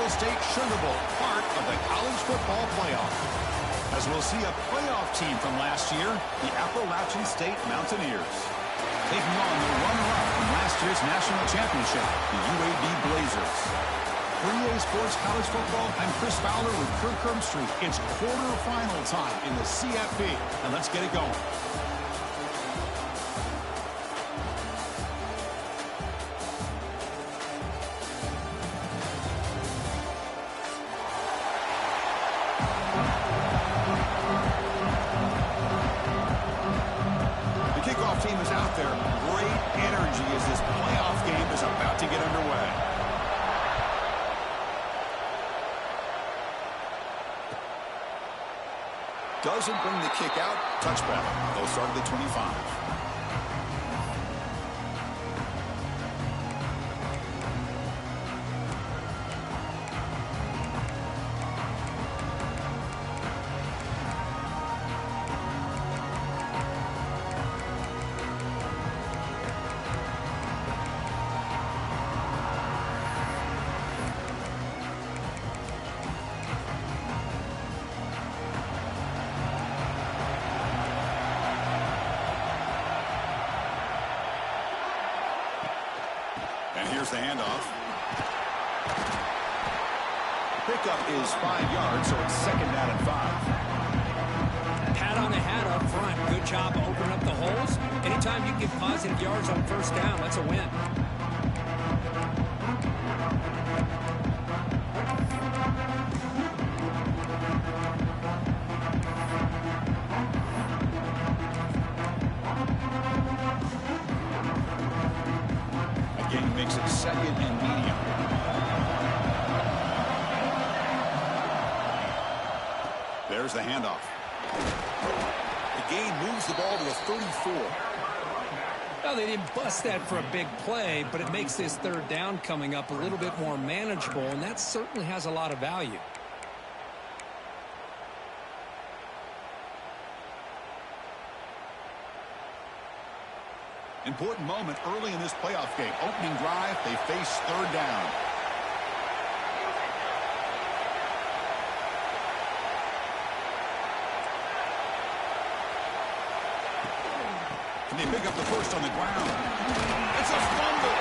Ohio State Sugar Bowl, part of the college football playoff. As we'll see a playoff team from last year, the Appalachian State Mountaineers. Taking on the runner-up from last year's national championship, the UAB Blazers. For EA Sports College Football, I'm Chris Fowler with Kirk Herbstreit. It's quarterfinal time in the CFP, and let's get it going. Team is out there. Great energy as this playoff game is about to get underway. Doesn't bring the kick out. Touchback. They'll start at the 25. And here's the handoff. Pickup is 5 yards, so it's second down and 5. Pat on the hat up front. Good job opening up the holes. Anytime you get positive yards on first down, that's a win. Again, makes it second and medium. There's the handoff. The gain moves the ball to the 34. Well, they didn't bust that for a big play, but it makes this third down coming up a little bit more manageable, and that certainly has a lot of value. Important moment early in this playoff game. Opening drive, they face third down. Can they pick up the first on the ground? It's a fumble.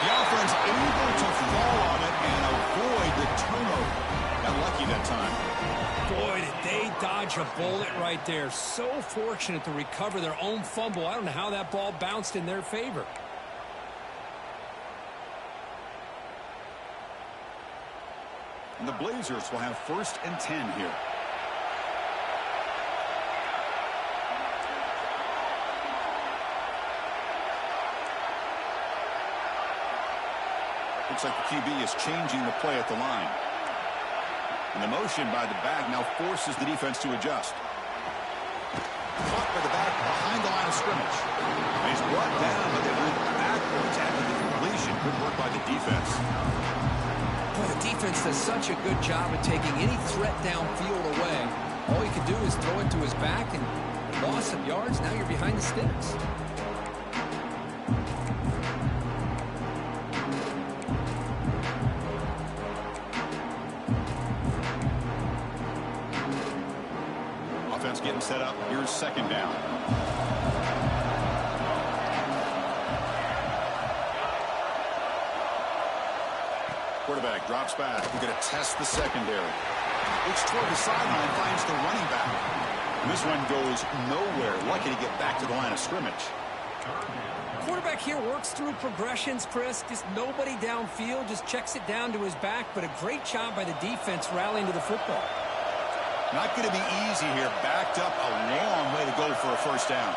The offense able to fall on it and avoid the turnover. Got lucky that time. Boy, did they dodge a bullet right there. So fortunate to recover their own fumble. I don't know how that ball bounced in their favor. And the Blazers will have first and 10 here. Looks like the QB is changing the play at the line. And the motion by the back now forces the defense to adjust. Caught by the back behind the line of scrimmage. And he's brought down, but they went backwards after the completion. Good work by the defense. Boy, the defense does such a good job of taking any threat downfield away. All you can do is throw it to his back, and loss of yards, now you're behind the sticks. Getting set up. Here's second down. Quarterback drops back. We're going to test the secondary. Looks toward the sideline, finds the running back. And this one goes nowhere. Lucky to get back to the line of scrimmage. Quarterback here works through progressions, Chris. Just nobody downfield, just checks it down to his back. But a great job by the defense rallying to the football. Not going to be easy here. Backed up a long way to go for a first down.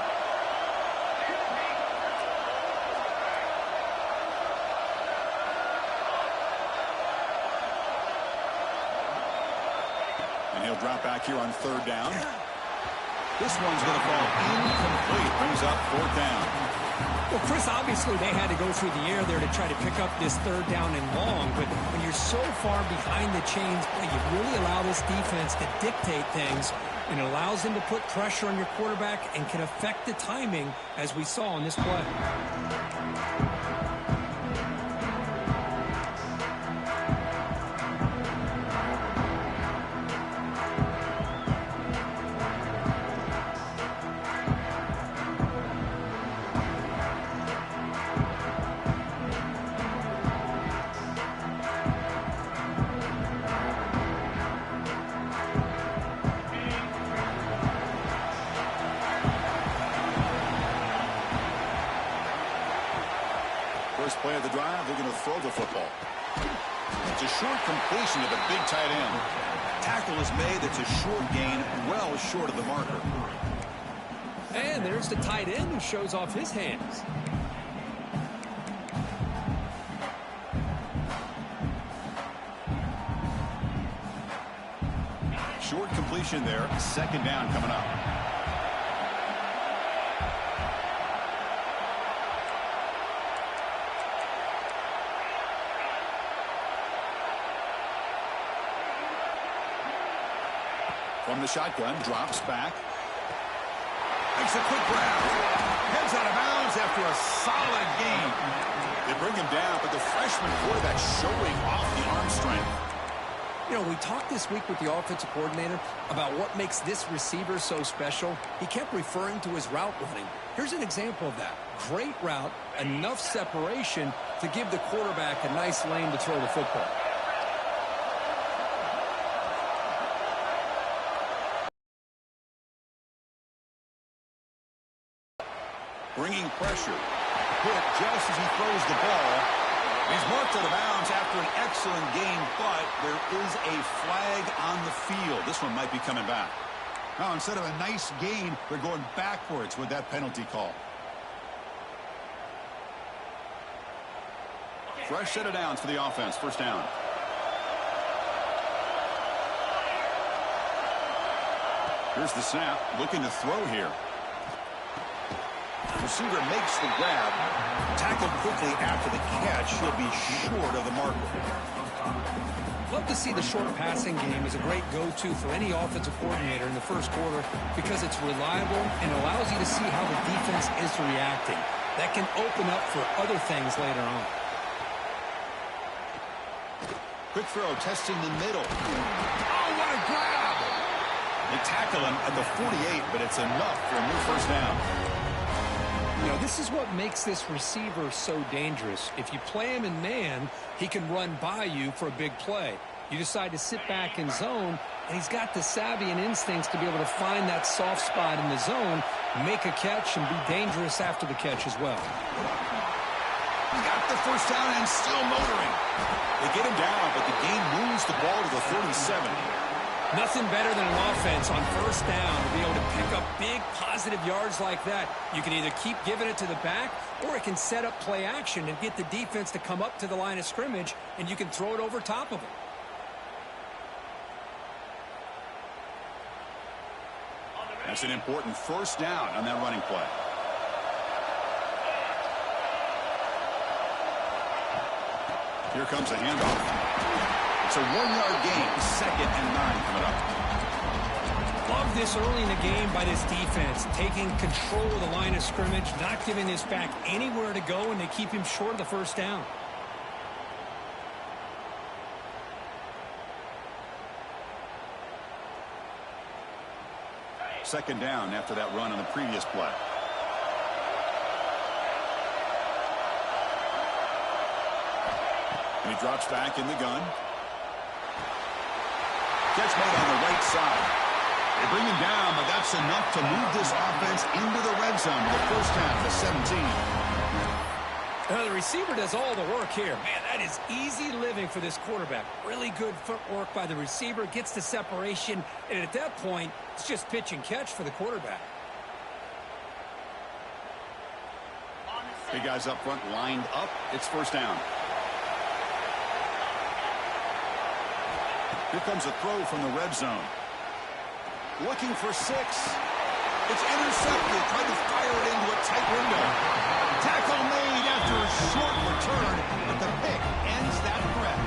And he'll drop back here on third down. This one's going to fall incomplete. Brings up fourth down. Well, Chris, obviously they had to go through the air there to try to pick up this third down and long, but when you're so far behind the chains, boy, you really allow this defense to dictate things, and it allows them to put pressure on your quarterback and can affect the timing, as we saw in this play. It's a short completion to the big tight end. Tackle is made. That's a short gain, well short of the marker. And there's the tight end who shows off his hands. Short completion there. Second down coming up. From the shotgun, drops back. Makes a quick grab. Heads out of bounds after a solid gain. They bring him down, but the freshman quarterback showing off the arm strength. You know, we talked this week with the offensive coordinator about what makes this receiver so special. He kept referring to his route running. Here's an example of that. Great route, enough separation to give the quarterback a nice lane to throw the football. Bringing pressure. Hit just as he throws the ball. He's marked out of bounds after an excellent gain, but there is a flag on the field. This one might be coming back. Now, instead of a nice gain, they're going backwards with that penalty call. Fresh set of downs for the offense. First down. Here's the snap. Looking to throw here. Receiver makes the grab. Tackled quickly after the catch. He'll be short of the marker. Love to see the short passing game as a great go-to for any offensive coordinator in the first quarter because it's reliable and allows you to see how the defense is reacting. That can open up for other things later on. Quick throw, testing the middle. Oh, what a grab! They tackle him at the 48, but it's enough for a new first down. You know, this is what makes this receiver so dangerous. If you play him in man, he can run by you for a big play. You decide to sit back in zone, and he's got the savvy and instincts to be able to find that soft spot in the zone, make a catch, and be dangerous after the catch as well. He got the first down and still motoring. They get him down, but the game moves the ball to the 37. Nothing better than an offense on first down to be able to pick up big positive yards like that. You can either keep giving it to the back, or it can set up play action and get the defense to come up to the line of scrimmage, and you can throw it over top of it. That's an important first down on that running play. Here comes a handoff. It's a 1-yard gain. Second and 9 coming up. Love this early in the game by this defense, taking control of the line of scrimmage, not giving this back anywhere to go, and they keep him short of the first down. Second down after that run on the previous play. And he drops back in the gun. Catch made on the right side. They bring him down, but that's enough to move this offense into the red zone. The first half to 17. The receiver does all the work here. Man, that is easy living for this quarterback. Really good footwork by the receiver. Gets the separation. And at that point, it's just pitch and catch for the quarterback. Big guys up front lined up. It's first down. Here comes a throw from the red zone. Looking for 6. It's intercepted. Trying to fire it into a tight window. Tackle made after a short return, but the pick ends that threat.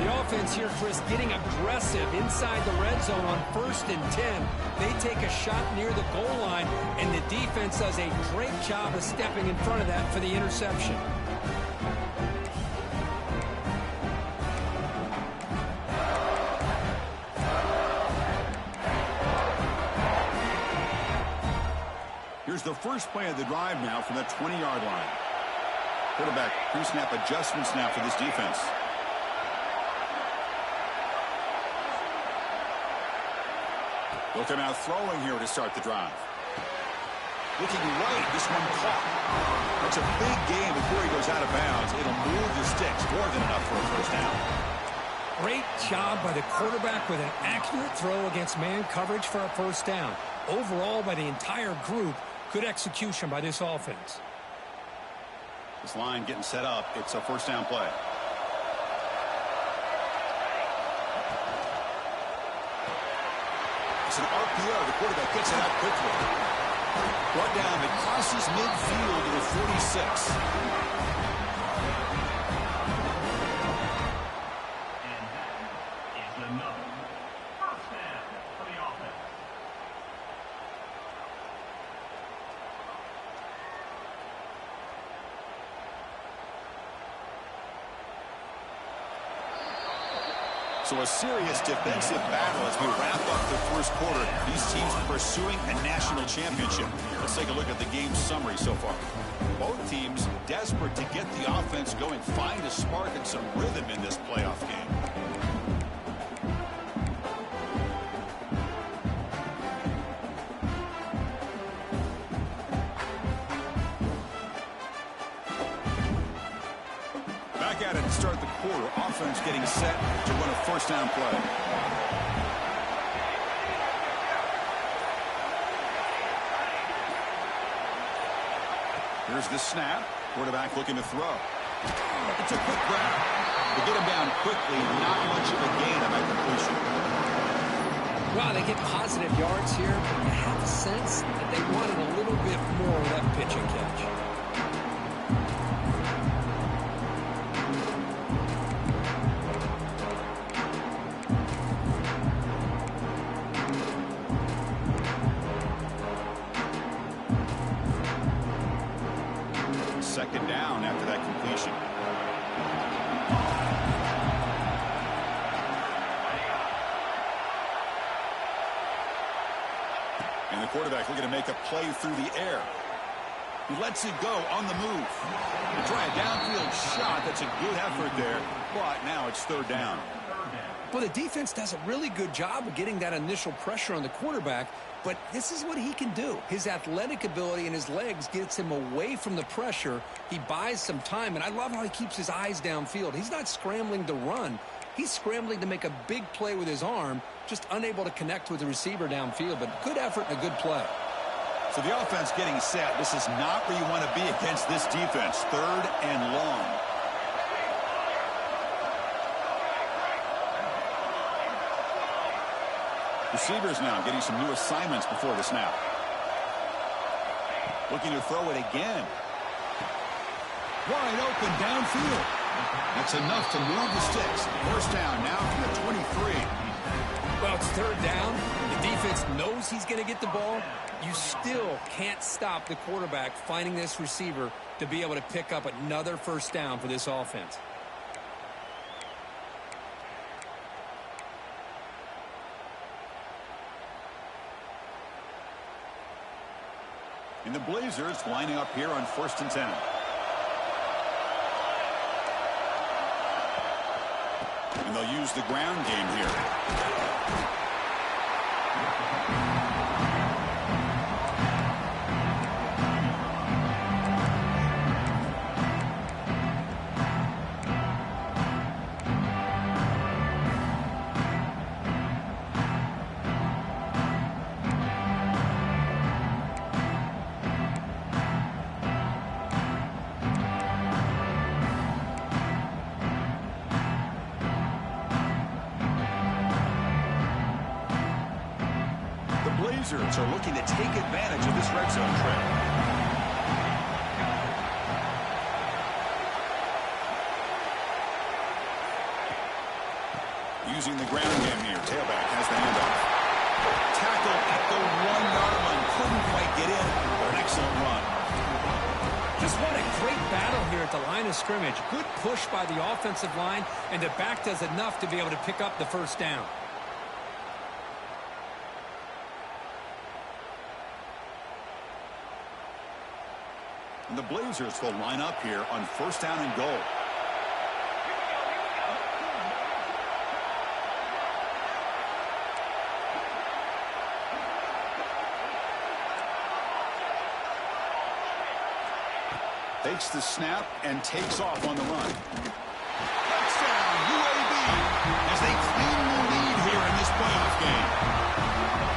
The offense here, Chris, getting aggressive inside the red zone on 1st and 10. They take a shot near the goal line, and the defense does a great job of stepping in front of that for the interception. Here's the first play of the drive now from that 20-yard line. Quarterback pre-snap adjustment snap for this defense. They'll come out throwing here to start the drive. Looking right, this one caught. That's a big gain before he goes out of bounds. It'll move the sticks, more than enough for a first down. Great job by the quarterback with an accurate throw against man coverage for a first down. Overall, by the entire group, good execution by this offense. This line getting set up. It's a first down play. It's an RPO. The quarterback gets it out quickly. Brought down, it crosses midfield to the 46. And that is another first down for the offense. So a serious defensive battle as we wrap up the first quarter. These teams pursuing a national championship. Let's take a look at the game summary so far. Both teams desperate to get the offense going, find a spark and some rhythm in this playoff game. Back at it to start the quarter. Offense getting set to run a first down play. Here's the snap. Quarterback looking to throw. It's a quick grab. To get him down quickly, not much of a gain on that completion. Wow, they get positive yards here. I have a sense that they wanted a little bit more of that pitch and catch. Second down after that completion. And the quarterback looking to make a play through the air. He lets it go on the move. To try a downfield shot. That's a good effort there. But now it's third down. Well, the defense does a really good job of getting that initial pressure on the quarterback, but this is what he can do. His athletic ability and his legs gets him away from the pressure. He buys some time, and I love how he keeps his eyes downfield. He's not scrambling to run. He's scrambling to make a big play with his arm, just unable to connect with the receiver downfield, but good effort and a good play. So the offense getting set. This is not where you want to be against this defense. Third and long. Receivers now getting some new assignments before the snap. Looking to throw it again. Wide open downfield. That's enough to move the sticks. First down now from the 23. Well, it's third down. The defense knows he's going to get the ball. You still can't stop the quarterback finding this receiver to be able to pick up another first down for this offense. And the Blazers lining up here on 1st and 10. And they'll use the ground game here. Blazers are looking to take advantage of this red zone trap. Using the ground game here. Tailback has the handoff. Tackle at the 1-yard line. Couldn't quite get in, but an excellent run. Just what a great battle here at the line of scrimmage. Good push by the offensive line, and the back does enough to be able to pick up the first down. And the Blazers will line up here on 1st down and goal. Takes the snap and takes off on the run. Touchdown, UAB, as they claim the lead here in this playoff game.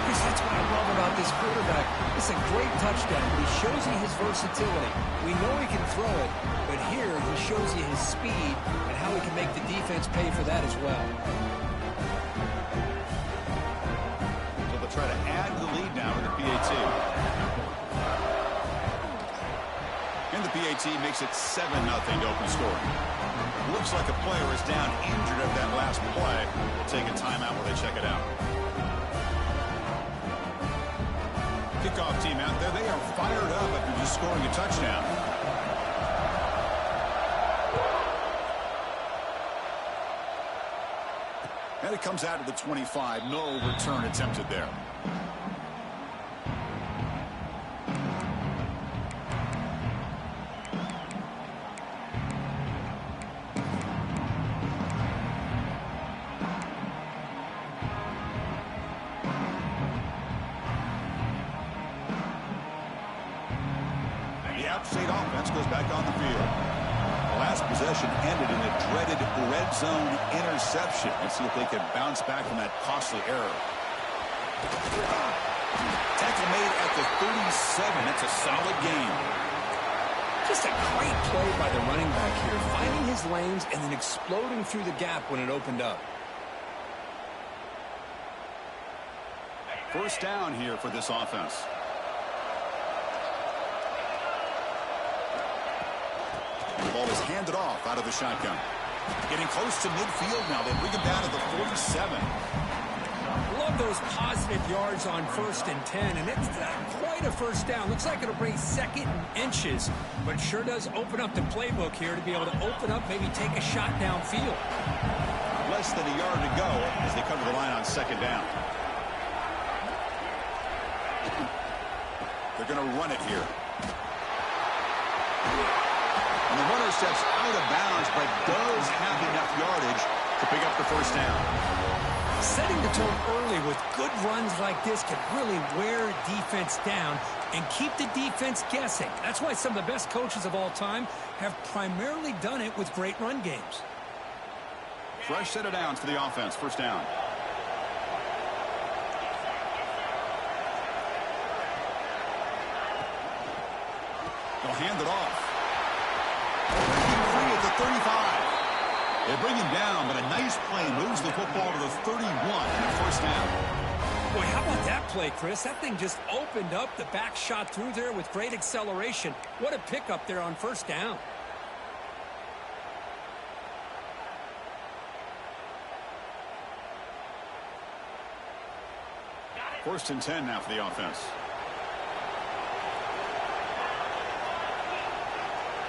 Chris, that's what I love about this quarterback. It's a great touchdown, but he shows you his versatility. We know he can throw it, but here he shows you his speed and how he can make the defense pay for that as well. So they'll try to add to the lead now with the PAT. And the PAT makes it 7-0 to open scoring. Looks like a player is down injured at that last play. They'll take a timeout while they check it out. Kickoff team out there. They are fired up after just scoring a touchdown. And it comes out to the 25. No return attempted there. The out-state offense goes back on the field. The last possession ended in a dreaded red zone interception. Let's see if they can bounce back from that costly error. Tackle made at the 37. That's a solid game. Just a great play by the running back here, finding his lanes and then exploding through the gap when it opened up. First down here for this offense. The ball is handed off out of the shotgun. Getting close to midfield now. They bring him down to the 47. Love those positive yards on 1st and 10, and it's quite a first down. Looks like it'll bring 2nd and inches, but it sure does open up the playbook here to be able to open up, maybe take a shot downfield. Less than a yard to go as they come to the line on 2nd down. They're going to run it here. And the runner steps out of bounds, but does have enough yardage to pick up the first down. Setting the tone early with good runs like this can really wear defense down and keep the defense guessing. That's why some of the best coaches of all time have primarily done it with great run games. Fresh set of downs for the offense. First down. They'll hand it off. Free at the 35. They bring him down, but a nice play moves the football to the 31 and a first down. Boy, how about that play, Chris? That thing just opened up. The back shot through there with great acceleration. What a pickup there on first down. First and 10 now for the offense.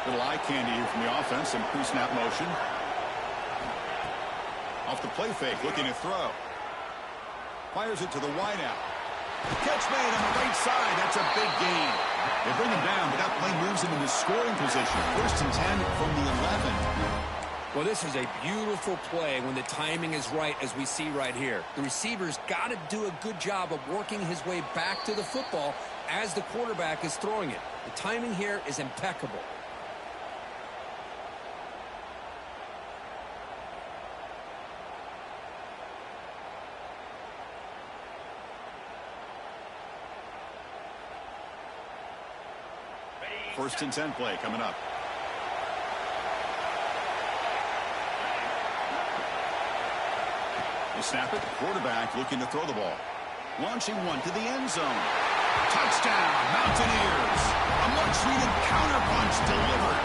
Little eye candy here from the offense in pre-snap motion. Off the play fake, looking to throw. Fires it to the wideout. Catch made on the right side. That's a big gain. They bring him down, but that play moves him into scoring position. First and 10 from the 11. Well, this is a beautiful play when the timing is right, as we see right here. The receiver's got to do a good job of working his way back to the football as the quarterback is throwing it. The timing here is impeccable. First and 10 play coming up. They snap it. Quarterback looking to throw the ball. Launching one to the end zone. Touchdown, Mountaineers. A much-needed counterpunch delivered.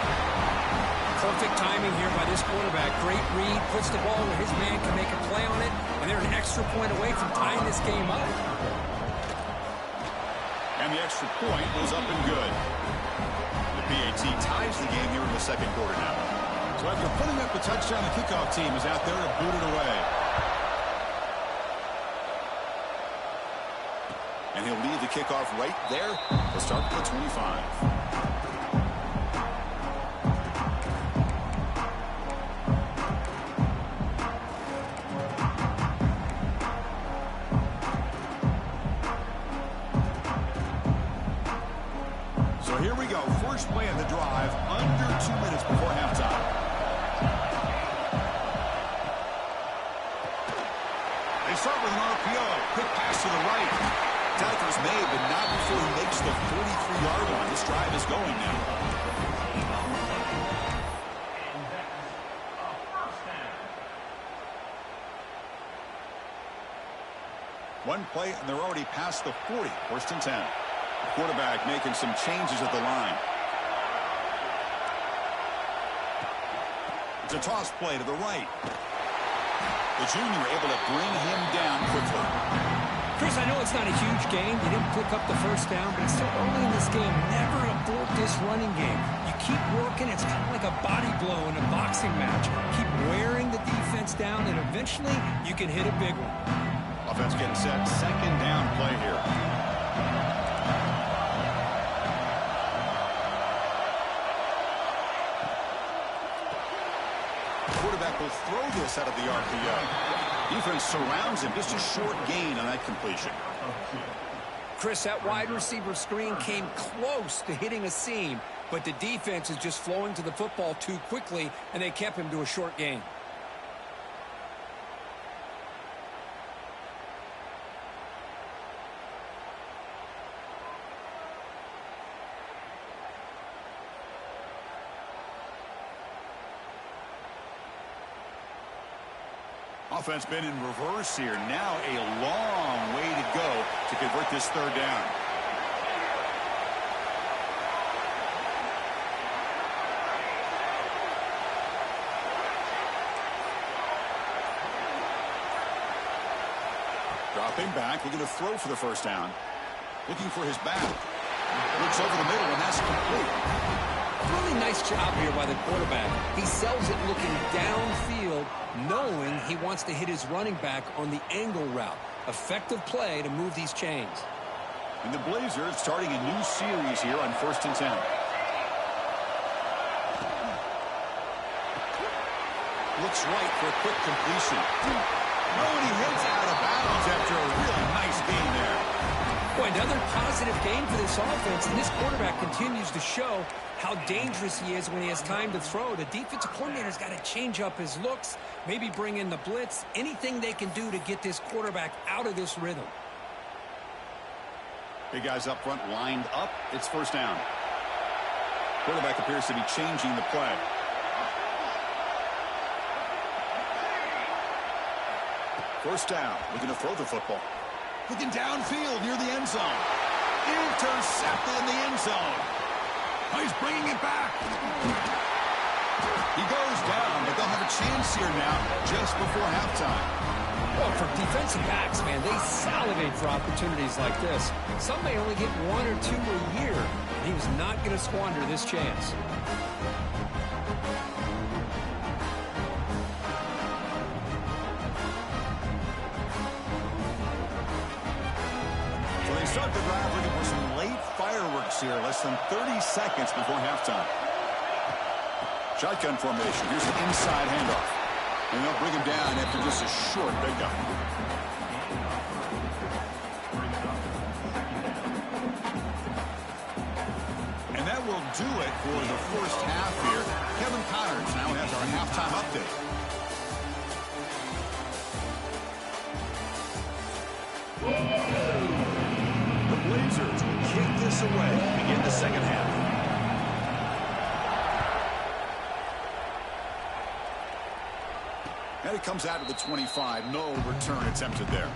Perfect timing here by this quarterback. Great read. Puts the ball where his man can make a play on it. And they're an extra point away from tying this game up. And the extra point was up and good. PAT ties the game here in the second quarter now. So after putting up the touchdown, the kickoff team is out there to boot it away. And he'll leave the kickoff right there to start the 25. Here we go. First play of the drive. 2 minutes before halftime. They start with an RPO. Quick pass to the right. Tackler's made, but not before he makes the 43-yard line. This drive is going now. One play, and they're already past the 40. First and 10. The quarterback making some changes at the line. It's a toss play to the right. The junior able to bring him down quickly. Chris, I know it's not a huge game. You didn't pick up the first down, but it's still early in this game. Never abort this running game. You keep working. It's kind of like a body blow in a boxing match. Keep wearing the defense down, and eventually you can hit a big one. Offense getting set. Second down play here. The quarterback will throw this out of the RPO. Defense surrounds him. Just a short gain on that completion. Chris, that wide receiver screen came close to hitting a seam, but the defense is just flowing to the football too quickly, and they kept him to a short gain. Offense been in reverse here. Now a long way to go to convert this third down. Dropping back, looking to throw for the first down. Looking for his back. Looks over the middle, and that's complete. Really nice job here by the quarterback. He sells it looking downfield, knowing he wants to hit his running back on the angle route. Effective play to move these chains. And the Blazers starting a new series here on 1st and 10. Looks right for a quick completion. Oh, and he heads out of bounds after a really nice game there. Boy, another positive game for this offense, and this quarterback continues to show how dangerous he is when he has time to throw. The defensive coordinator's got to change up his looks, maybe bring in the blitz, anything they can do to get this quarterback out of this rhythm. Big guys up front lined up. It's first down. Quarterback appears to be changing the play. First down, looking to throw the football. Looking downfield near the end zone. Intercepted in the end zone. Oh, he's bringing it back. He goes down, but they'll have a chance here now just before halftime. Well, for defensive backs, man, they salivate for opportunities like this. Some may only get 1 or 2 a year. He was not going to squander this chance. Start the drive looking for some late fireworks here. Less than 30 seconds before halftime. Shotgun formation. Here's an inside handoff. And they'll bring him down after just a short pickup. And that will do it for the first half here. Kevin Connors now has our halftime update. Blazers will kick this away, begin the second half. And it comes out of the 25. No return attempted there.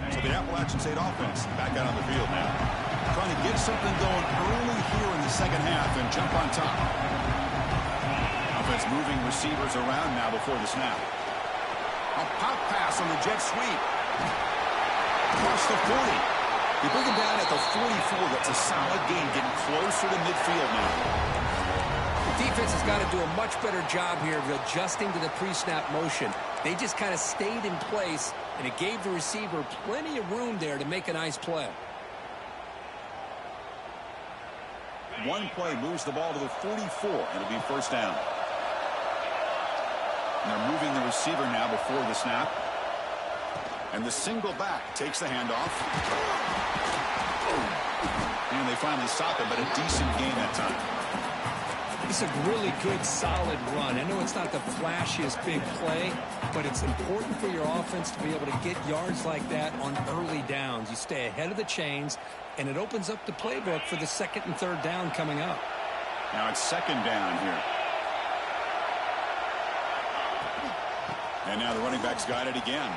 So the Appalachian State offense back out on the field now. Trying to get something going early here in the second half and jump on top. Offense moving receivers around now before the snap. A pop pass on the jet sweep. Across the 40. They bring him down at the 44. That's a solid gain, getting closer to midfield now. The defense has got to do a much better job here of adjusting to the pre-snap motion. They just kind of stayed in place, and it gave the receiver plenty of room there to make a nice play. One play moves the ball to the 44, and it'll be first down. And they're moving the receiver now before the snap. And the single back takes the handoff. And they finally stop it, but a decent gain that time. It's a really good, solid run. I know it's not the flashiest big play, but it's important for your offense to be able to get yards like that on early downs. You stay ahead of the chains, and it opens up the playbook for the second and third down coming up. Now it's second down here. And now the running back's got it again.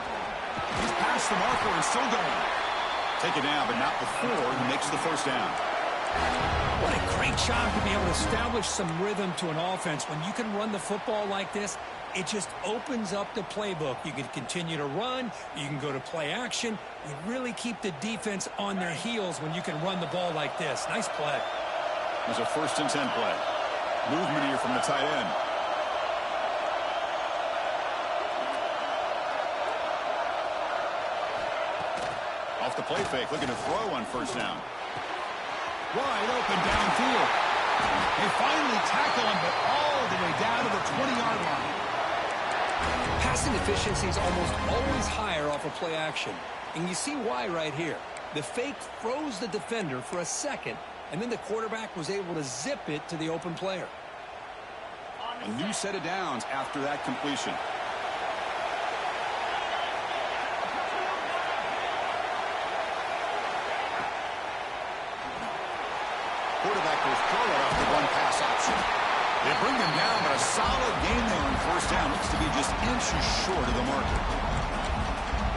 He's past the marker and still going. Take it down, but not before he makes the first down. What a great job to be able to establish some rhythm to an offense. When you can run the football like this, it just opens up the playbook. You can continue to run. You can go to play action. You really keep the defense on their heels when you can run the ball like this. Nice play. There's a 1st and 10 play. Movement here from the tight end. Off the play fake, looking to throw on first down. Wide open downfield. They finally tackle him, but all the way down to the 20-yard line. Passing efficiency is almost always higher off of play action. And you see why right here. The fake froze the defender for a second, and then the quarterback was able to zip it to the open player. A new set of downs after that completion. Quarterback will throw it off the one pass option. They bring him down, but a solid gain there on first down. Looks to be just inches short of the marker.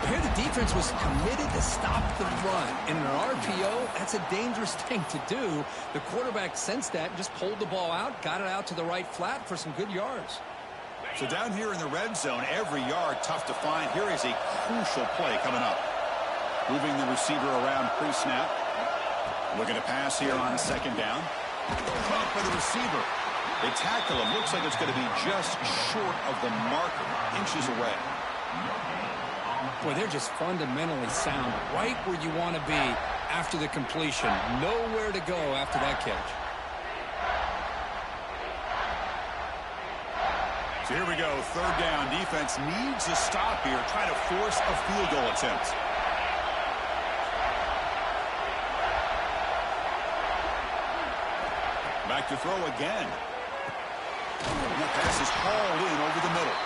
Here the defense was committed to stop the run. In an RPO, that's a dangerous thing to do. The quarterback sensed that and just pulled the ball out, got it out to the right flat for some good yards. So down here in the red zone, every yard tough to find. Here is a crucial play coming up. Moving the receiver around pre-snap. Looking to pass here on second down. Caught by the receiver. They tackle him. Looks like it's going to be just short of the marker, inches away. Boy, they're just fundamentally sound, right where you want to be after the completion. Nowhere to go after that catch. So here we go, third down. Defense needs a stop here, trying to force a field goal attempt. Back to throw again. And that pass is hauled in over the middle.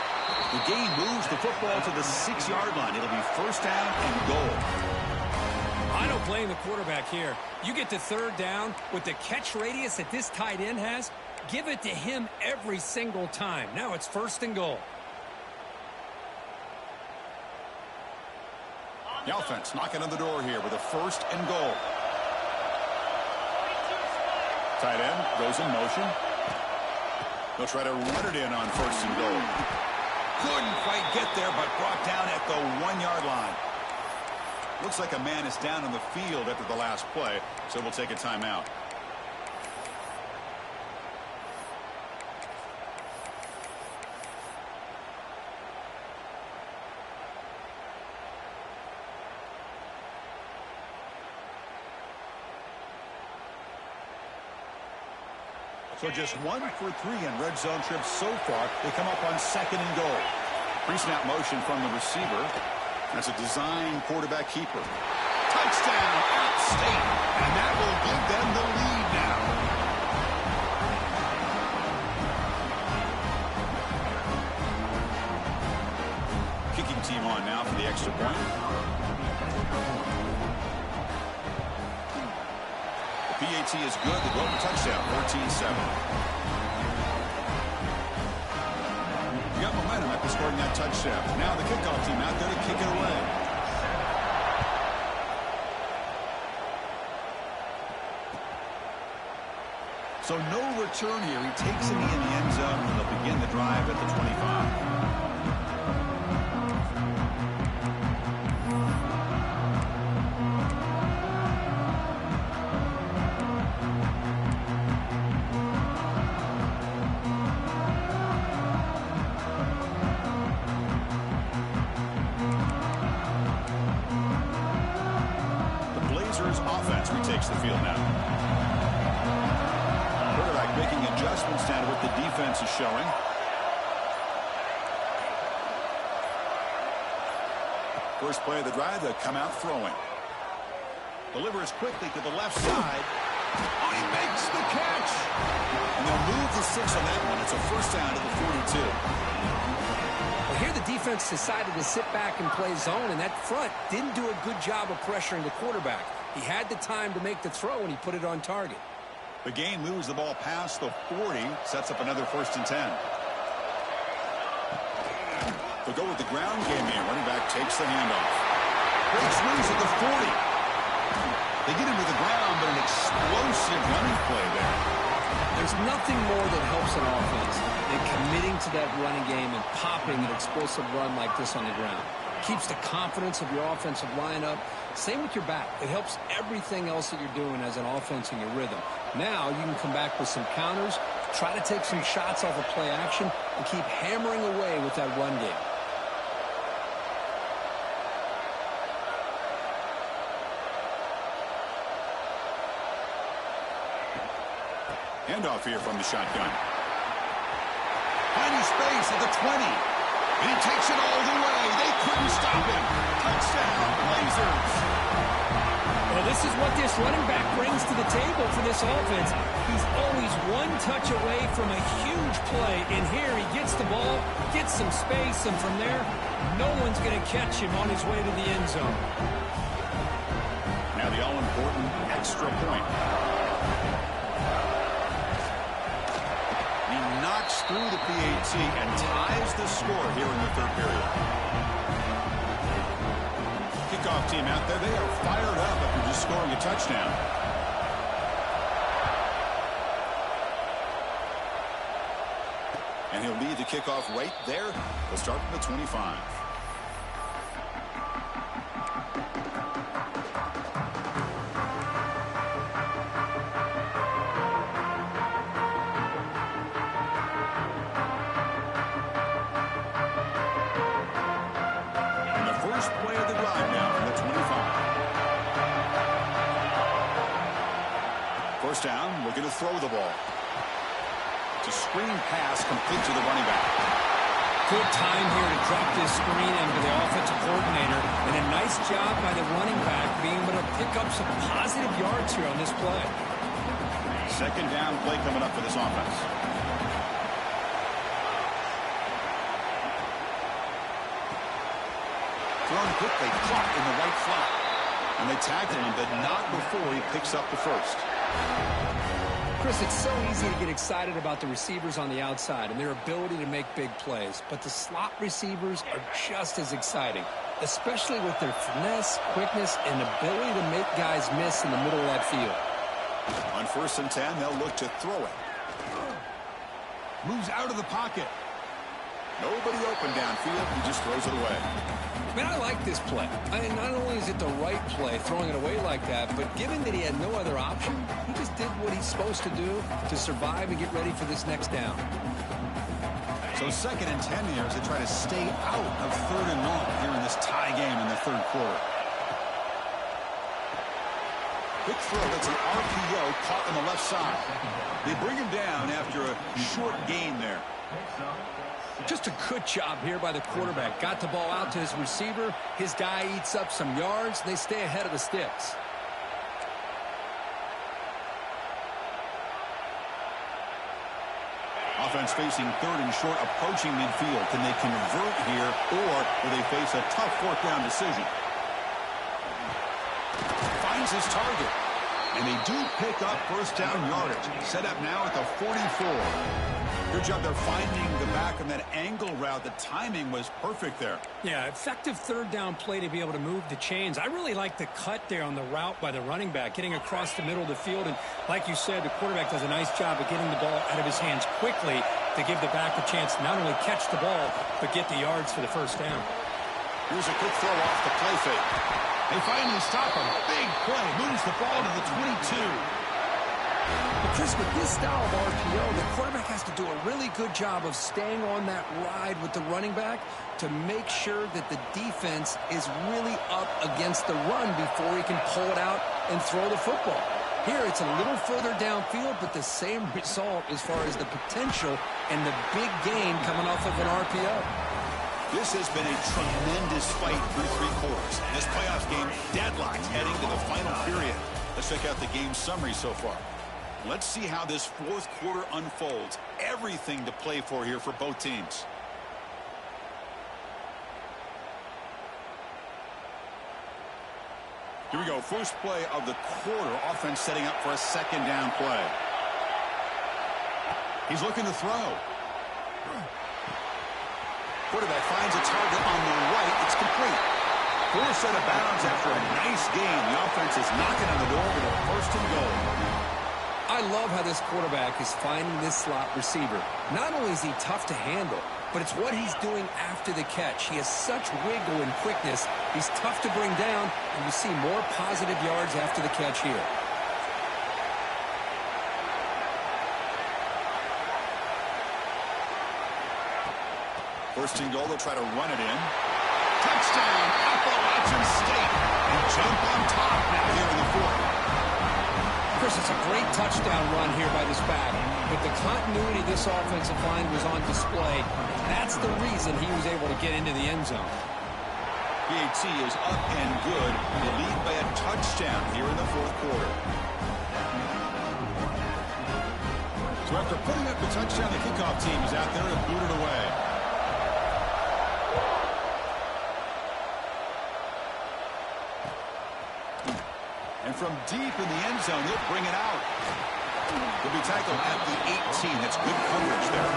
The game moves the football to the 6-yard line. It'll be first down and goal. I don't blame the quarterback here. You get to third down with the catch radius that this tight end has, give it to him every single time. Now it's first and goal. The offense knocking on the door here with a first and goal. Tight end goes in motion. They'll try to run it in on first and goal. Couldn't quite get there, but brought down at the 1-yard line. Looks like a man is down on the field after the last play, so we'll take a timeout. So just 1 for 3 in red zone trips so far. They come up on second and goal. Pre-snap motion from the receiver. That's a design quarterback keeper. Touchdown, App State. And that will give them the lead now. Kicking team on now for the extra point. PAT is good. The golden touchdown, 14-7. You got momentum after scoring that touchdown. Now the kickoff team out there to kick it away. So no return here. He takes it in the end zone, and they'll begin the drive at the 25. Offense retakes the field now. Quarterback making adjustments down to what the defense is showing. First play of the drive, they'll come out throwing. Delivers quickly to the left side. Oh, he makes the catch! And they'll move the 6 on that one. It's a first down to the 42. Well, here the defense decided to sit back and play zone, and that front didn't do a good job of pressuring the quarterback. He had the time to make the throw, and he put it on target. The game moves the ball past the 40, sets up another 1st and 10. They'll go with the ground game here. Running back takes the handoff. Breaks loose at the 40. They get him to the ground, but an explosive running play there. There's nothing more that helps an offense than committing to that running game and popping an explosive run like this on the ground. Keeps the confidence of your offensive lineup. Same with your back. It helps everything else that you're doing as an offense in your rhythm. Now you can come back with some counters, try to take some shots off of play action, and keep hammering away with that run game. Handoff here from the shotgun. Finding space at the 20. And he takes it all the way. They couldn't stop him. Touchdown, Blazers. Well, this is what this running back brings to the table for this offense. He's always one touch away from a huge play. And here he gets the ball, gets some space, and from there, no one's going to catch him on his way to the end zone. Now the all-important extra point. He knocks through the PAT and ties the score here in the 3rd period. Kickoff team out there, they are fired up after just scoring a touchdown. And he'll lead the kickoff right there. They'll start from the 25. First down, looking to throw the ball. It's a screen pass complete to the running back. Good time here to drop this screen into the offensive coordinator, and a nice job by the running back being able to pick up some positive yards here on this play. Second down play coming up for this offense. Thrown quickly, caught in the right flat. And they tackle him, but not before he picks up the first. Chris, it's so easy to get excited about the receivers on the outside and their ability to make big plays, but the slot receivers are just as exciting, especially with their finesse, quickness, and ability to make guys miss in the middle of that field. On 1st and 10, they'll look to throw it. Moves out of the pocket. Nobody open downfield. He just throws it away. Man, I like this play. I mean, not only is it the right play, throwing it away like that, but given that he had no other option, he just did what he's supposed to do to survive and get ready for this next down. So 2nd and 10 here as they try to stay out of 3rd and long here in this tie game in the 3rd quarter. Quick throw, that's an RPO caught on the left side. They bring him down after a short gain there. Just a good job here by the quarterback. Got the ball out to his receiver. His guy eats up some yards. They stay ahead of the sticks. Offense facing 3rd and short, approaching midfield. Can they convert here, or will they face a tough 4th down decision? Finds his target. And they do pick up 1st down yardage. Set up now at the 44. Good job there finding the back on that angle route. The timing was perfect there. Yeah, effective 3rd down play to be able to move the chains. I really like the cut there on the route by the running back, getting across the middle of the field. And like you said, the quarterback does a nice job of getting the ball out of his hands quickly to give the back a chance to not only catch the ball, but get the yards for the 1st down. Here's a quick throw off the play fake. They finally stop him. Big play. Moves the ball to the 22. But Chris, with this style of RPO, the quarterback has to do a really good job of staying on that ride with the running back to make sure that the defense is really up against the run before he can pull it out and throw the football. Here, it's a little further downfield, but the same result as far as the potential and the big gain coming off of an RPO. This has been a tremendous fight through 3 quarters. And this playoff game deadlocked heading to the final period. Let's check out the game summary so far. Let's see how this 4th quarter unfolds. Everything to play for here for both teams. Here we go. First play of the quarter. Offense setting up for a 2nd down play. He's looking to throw. Quarterback finds a target on the right. It's complete. Forced out of bounds after a nice game. The offense is knocking on the door with a 1st and goal. I love how this quarterback is finding this slot receiver. Not only is he tough to handle, but it's what he's doing after the catch. He has such wiggle and quickness. He's tough to bring down, and you see more positive yards after the catch here. First and goal, they'll try to run it in. Touchdown, Appalachian State. And jump on top now here in the 4th. Chris, it's a great touchdown run here by this back, but the continuity of this offensive line was on display. That's the reason he was able to get into the end zone. PAT is up and good. They lead by a touchdown here in the 4th quarter. So after putting up the touchdown, the kickoff team is out there to boot it away. And from deep in the end zone, they'll bring it out. He'll be tackled at the 18. That's good coverage there.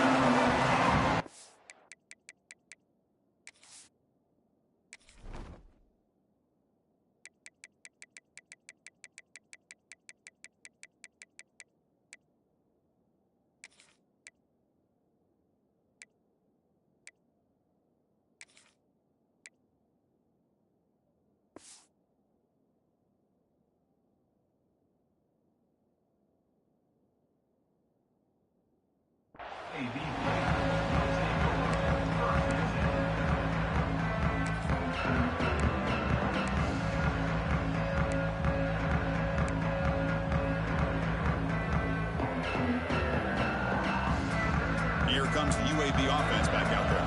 Here comes the UAB offense back out there.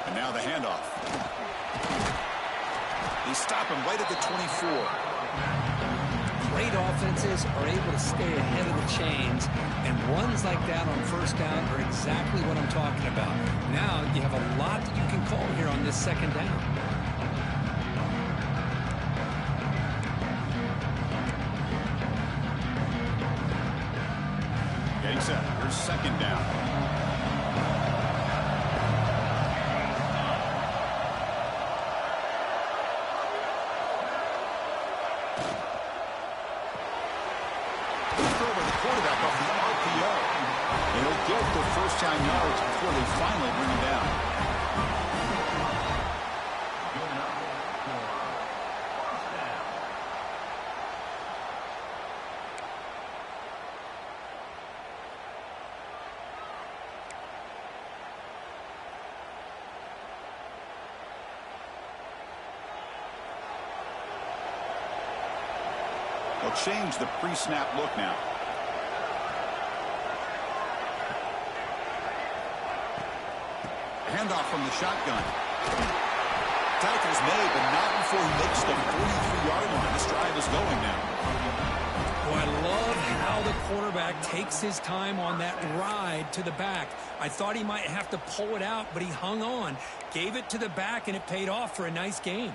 And now the handoff. They stop him right at the 24. Great offenses are able to stay ahead of the chains, and runs like that on 1st down are exactly what I'm talking about. Now you have a lot that you can call here on this 2nd down. Getting set. Here's 2nd down. Quarterback off the RPO. And he'll get the 1st down yards before they finally bring him down. They'll change the pre-snap look now. Handoff from the shotgun. Tackle's made, but not before he makes the 43-yard line. This drive is going now. Oh, I love how the quarterback takes his time on that ride to the back. I thought he might have to pull it out, but he hung on, gave it to the back, and it paid off for a nice game.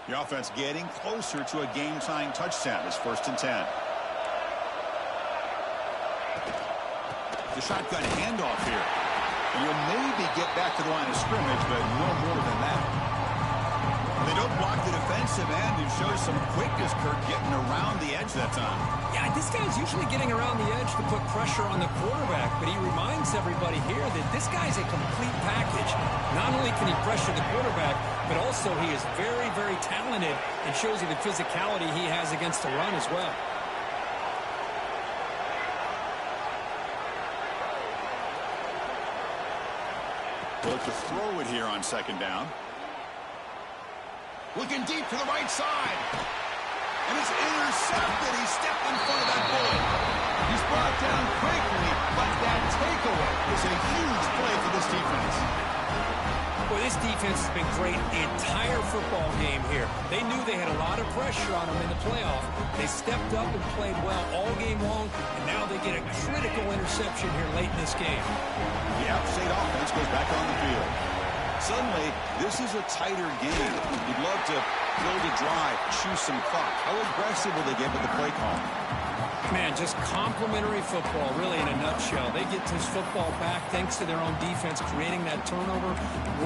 The offense getting closer to a game-tying touchdown. It's 1st and 10. The shotgun handoff here. And you'll maybe get back to the line of scrimmage, but no more than that. They don't block the defensive end and show some quickness, Kirk, getting around the edge that time. Yeah, this guy's usually getting around the edge to put pressure on the quarterback, but he reminds everybody here that this guy's a complete package. Not only can he pressure the quarterback, but also he is very, very talented and shows you the physicality he has against the run as well. to throw it here on second down. Looking deep to the right side. And it's intercepted. He stepped in front of that bullet. He's brought down quickly, but that takeaway is a huge play for this defense. Well, this defense has been great the entire football game here. They knew they had a lot of pressure on them in the playoff. They stepped up and played well all game long, and now they get a critical interception here late in this game. The App State offense goes back on the field. Suddenly, this is a tighter game. You'd love to build a drive, choose some clock. How aggressive will they get with the play call? Man, just complimentary football, really, in a nutshell. They get this football back thanks to their own defense, creating that turnover,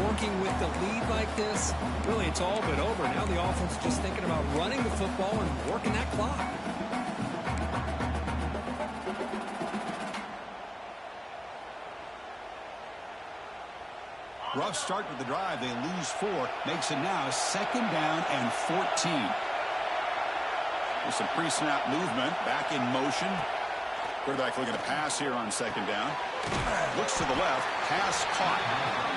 working with the lead like this. Really, it's all but over. Now the offense is just thinking about running the football and working that clock. Rough start with the drive. They lose 4. Makes it now 2nd down and 14. With some pre-snap movement, back in motion. Quarterback looking to pass here on 2nd down. Looks to the left, pass caught.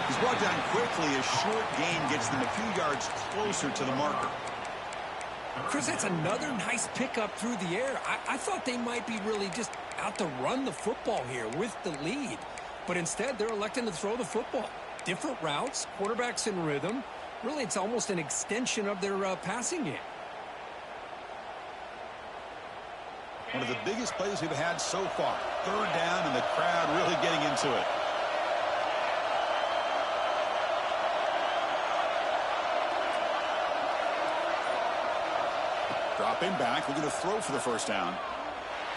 He's brought down quickly. A short gain gets them a few yards closer to the marker. Chris, that's another nice pickup through the air. I thought they might be really just out to run the football here with the lead. But instead, they're electing to throw the football. Different routes, quarterbacks in rhythm. Really, it's almost an extension of their passing game. One of the biggest plays we've had so far. 3rd down, and the crowd really getting into it. Dropping back, looking to throw for the 1st down.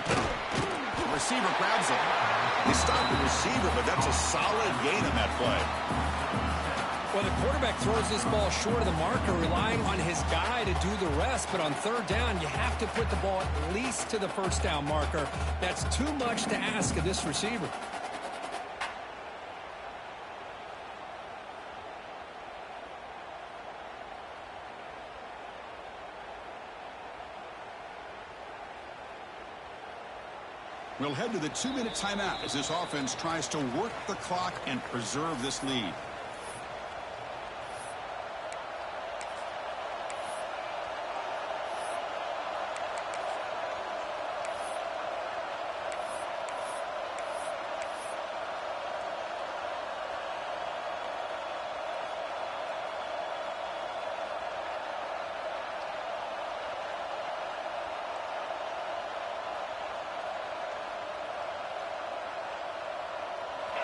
The receiver grabs it. They stop the receiver, but that's a solid gain on that play. Well, the quarterback throws this ball short of the marker, relying on his guy to do the rest. But on 3rd down, you have to put the ball at least to the 1st down marker. That's too much to ask of this receiver. We'll head to the 2-minute timeout as this offense tries to work the clock and preserve this lead.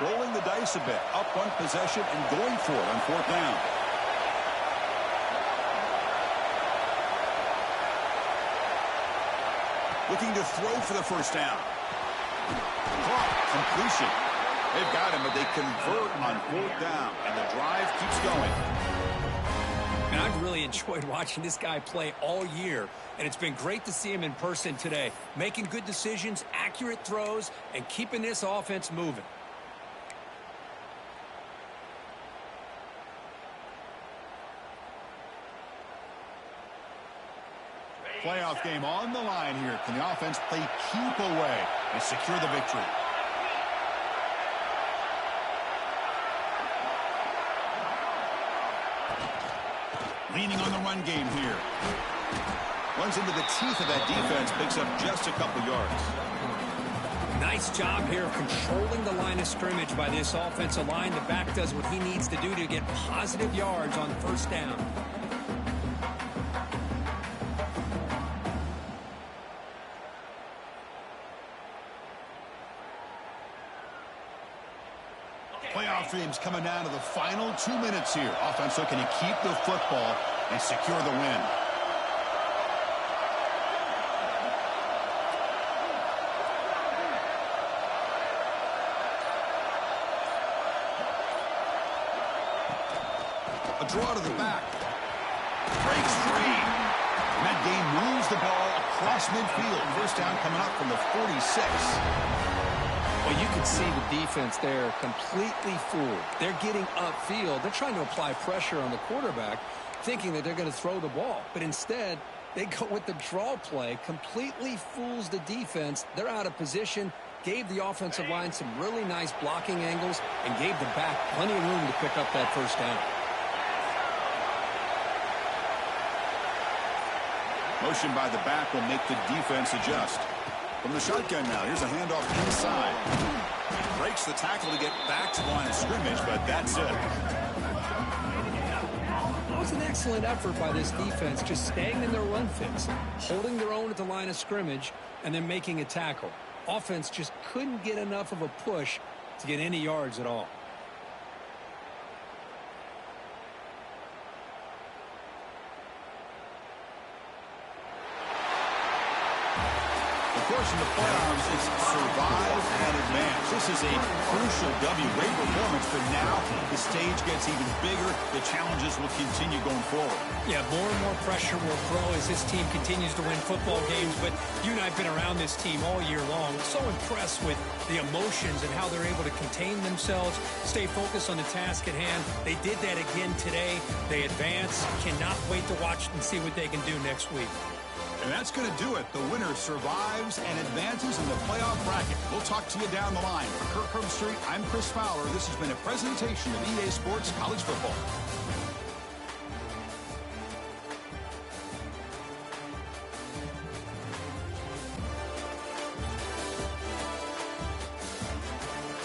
Rolling the dice a bit, up 1 possession and going for it on 4th down. Looking to throw for the 1st down. Caught, completion. They've got him, but they convert on 4th down, and the drive keeps going. And I've really enjoyed watching this guy play all year, and it's been great to see him in person today, making good decisions, accurate throws, and keeping this offense moving. Playoff game on the line here. Can the offense play keep away and secure the victory? Leaning on the run game here. Runs into the teeth of that defense, picks up just a couple yards. Nice job here of controlling the line of scrimmage by this offensive line. The back does what he needs to do to get positive yards on 1st down. Playoff dreams coming down to the final 2 minutes here. Offense looking to keep the football and secure the win. A draw to the back. Breaks free. And that game moves the ball across midfield. 1st down coming up from the 46. Well, you can see the defense there completely fooled. They're getting upfield. They're trying to apply pressure on the quarterback, thinking that they're going to throw the ball. But instead, they go with the draw play, completely fools the defense. They're out of position, gave the offensive line some really nice blocking angles and gave the back plenty of room to pick up that first down. Motion by the back will make the defense adjust. From the shotgun now, here's a handoff inside. Breaks the tackle to get back to the line of scrimmage, but that's it. It was an excellent effort by this defense, just staying in their run fits, holding their own at the line of scrimmage, and then making a tackle. Offense just couldn't get enough of a push to get any yards at all. Of course, in the playoffs, it's survive and advance. This is a crucial W. Great performance, but now the stage gets even bigger. The challenges will continue going forward. Yeah, more and more pressure will grow as this team continues to win football games, but you and I have been around this team all year long. So impressed with the emotions and how they're able to contain themselves, stay focused on the task at hand. They did that again today. They advance. Cannot wait to watch and see what they can do next week. And that's going to do it. The winner survives and advances in the playoff bracket. We'll talk to you down the line. For Kirk Herbstreit, I'm Chris Fowler. This has been a presentation of EA Sports College Football.